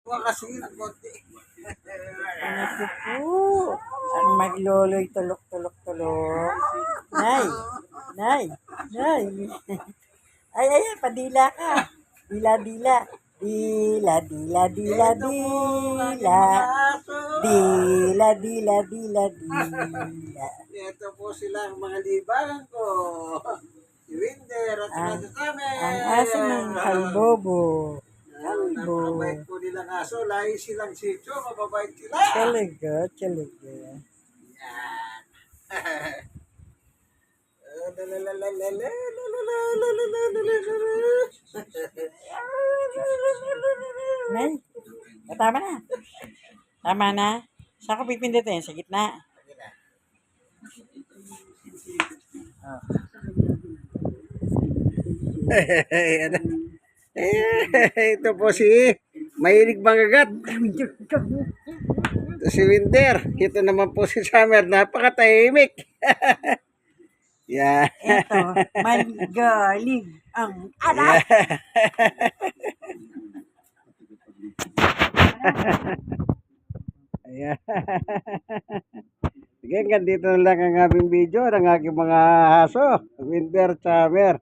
Wakasira konti. Ito po. Ang maglolo'y tulok-tulok-tulok. Nay, nay, nay. Ay, ay, ay, padila ka. Dila, dila. Dila, dila, dila, Ito po ang aking dila. mga aso. Dila, dila, dila, dila. Ito po sila ang mga libangan ko. Si Winder at saka Ang, si Samer. ang aso ng kalbobo. Napakabait Kalbo. po nilang aso. Lahi silang sityo. Mababait sila. Talaga, talaga. Yan. Nay, tama na. Tama na. Saan ko pipindutin? Sa gitna. Oh. Ito po si Mahilig Mangagat. Ito si Winter. Ito naman po si Summer. Napakatahimik. Yeah. Ito, magaling ang anak. Ayan. Sige, ganito na lang ang aming video ng aking mga aso. Winter, Summer.